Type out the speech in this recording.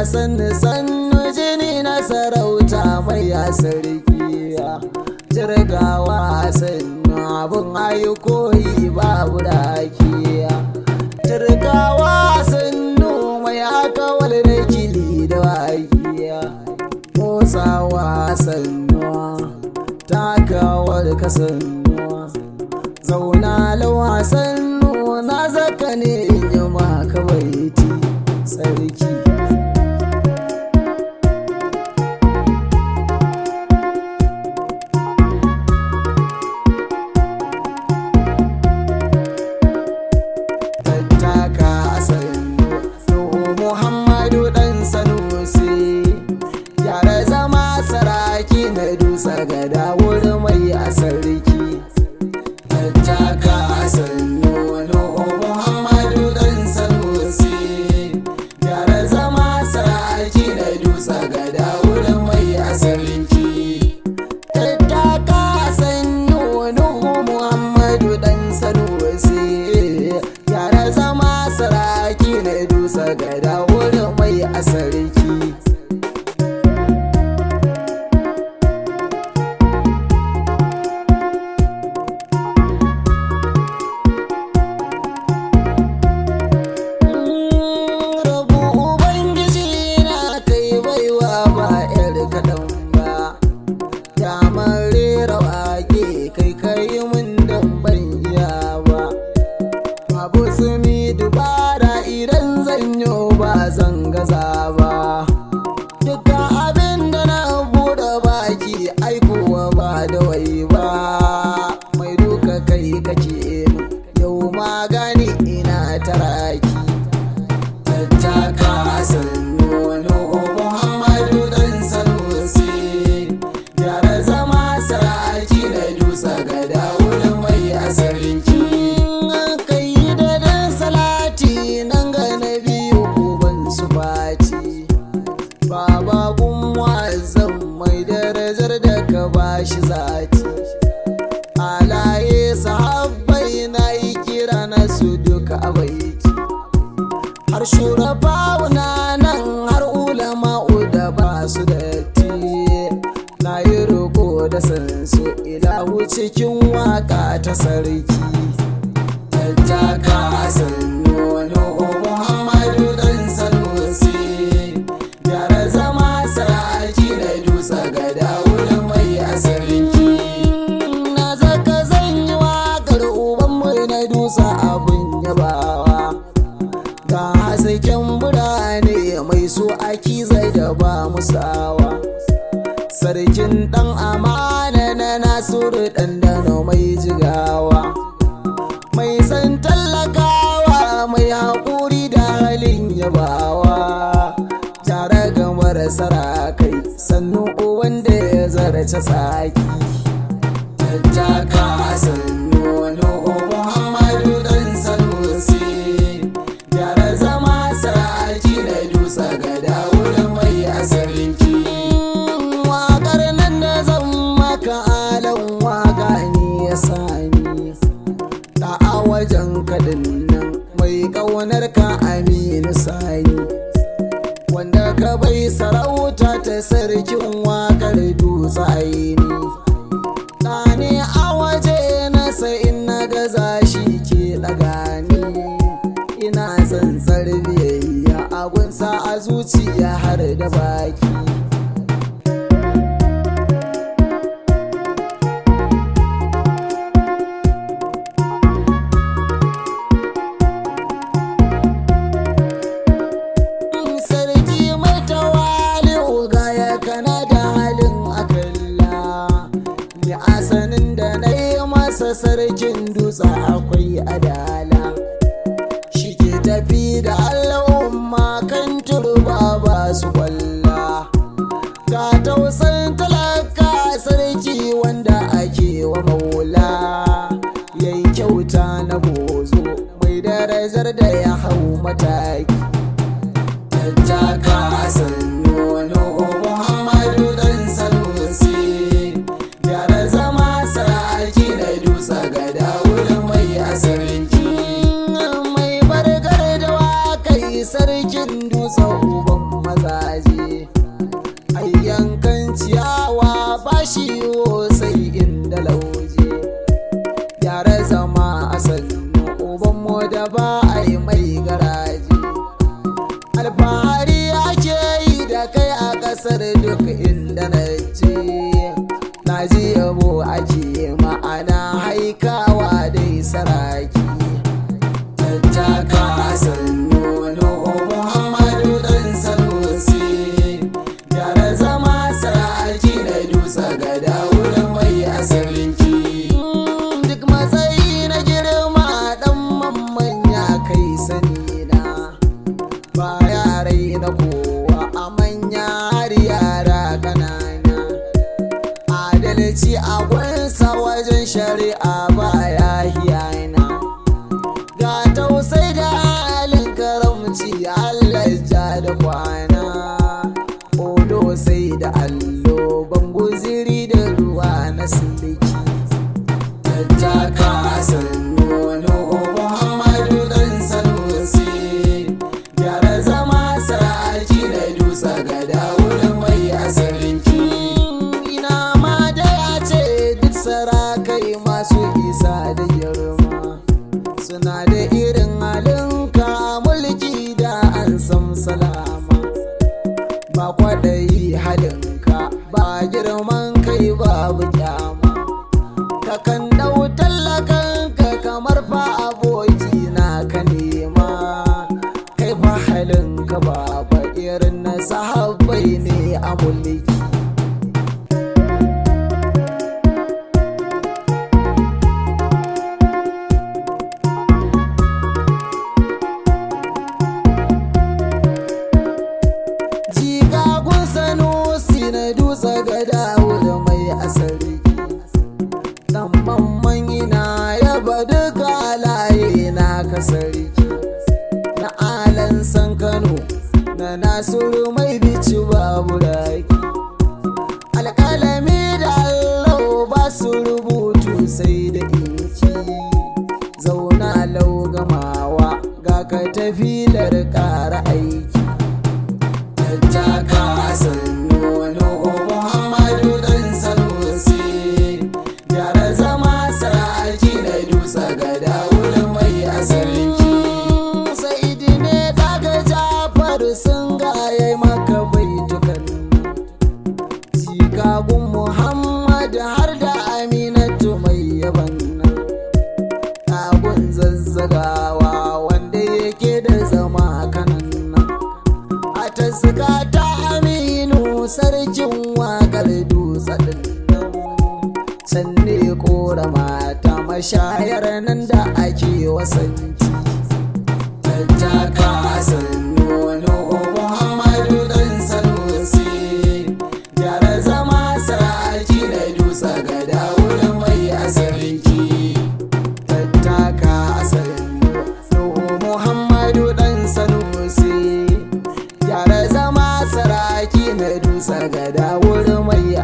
sannu sannu jini na sarauta mai ya sarki jirgawa sannu abin ayi koyi babu daki jirgawa sannu mai haka wal da kili da waki motsawa sannu takawar ka sannu zauna lawa sannu na zaka ne in yi maka baiti sarki gada wurin mai a sarki tattaka a sannu nuhu muhammadu dan sanusi gyara zama sarki na dusa gada wurin mai a sarki tattaka a sannu nuhu muhammadu dan sanusi gyara zama sarki na dusa gada wurin mai a sarki shi zati alaye sahabbai na yi kira na su duka a baiti har shurafa nan har ulama'u da ba su datti na yi roƙo da sansu ilahu cikin waka ta sarki tattaka sannu nuhu muhammadu dan sanusi gyara zama sarki na dusa gada wurin mai a sarki na zaka zan yi waƙar ubanmu na dusa abin yabawa ga hasken birane mai so aki zai da ba musawa sarkin dan amana na nasiru ɗanɗano mai jigawa mai san tallakawa mai haƙuri da halin yabawa tare ga marasa kai sannu wanda ya zarce saki tattaka sannu nuhu muhammadu dan sanusi gyara zama sarki na dusa gada wurin mai a sarki waƙar nan da zan maka alan waƙa ne ya sani ta a wajen kaɗin nan mai ƙaunar ka aminu sani wanda ka bai sarauta ta sarkin waƙar dutse aini ɗane a waje nasa in na gaza shi ke ɗaga ni ina tsantsar biyayya a gunsa a zuciya har da baki sarkin dutse akwai adala shi ke tafi da al'umma kan turba ba su kwalla ga tausan talaka sarki wanda ake wa maula yayi kyauta na bozo mai darajar da ya hau mataki tattaka sannu nuhu muhammadu dan sanusi gyara zama sarki na dusa gada wurin mai a sarki mai bargar da wakai sarkin dusa uban maza kasar duk inda na je na ji yabo ake ma'ana haikawa dai saraki tattaka sannu Nuhu Muhammadu dan Sanusi gyara zama saraki na dusa gada wurin mai asalinki duk matsayi na girma dan mamman ya kai sani na ba yarai na kowa a manya har yara kanana adalci a gwansa wajen shari'a ba ya hiyana ga tausai da halin karamci Allah ja da kwana odo sai da allo ban guziri da ruwa na siliki tattaka sannu Nuhu Muhammadu dan Sanusi gyara zama saraki da dusa gada wurin mai asalinki ina ma da ya ce duk sarakai masu isa da girma suna da irin halinka mulki da an san salama ba kwaɗayi halinka ba girman kai babu kyama kakan ɗau tallakanka kamar fa aboki na ka nema kai fa halinka ba irin na sahabbai ne a mulki jigagun Sanusi na dutse gada wurin mai asali dan mamman ina yaba duka alaye na kasarki na alan san Kano na Nasiru mai bici babu raki alƙalami da Allah ba su rubutu sai da inki zauna lau gamawa ga ka tafilar ƙara aiki tattaka sannu Nuhu Muhammadu dan Sanusi gyara zama saraki na dusa gada wurin mai asalinki Saidi ne kaga Jafar sun gaye maka baitukan jikagun Muhammad har da Aminatu mai yaban kagun zazzagawa wanda yake da zama kanan a taska ta Aminu sarkin wakar dutse can ne kora mata mashayar nan da ake wasanci tattaka sannu Nuhu Muhammadu dan Sanusi gyara zama saraki na dusa gada wurin mai asalinki tattaka sannu Nuhu Muhammadu dan Sanusi gyara zama saraki na dusa gada wurin mai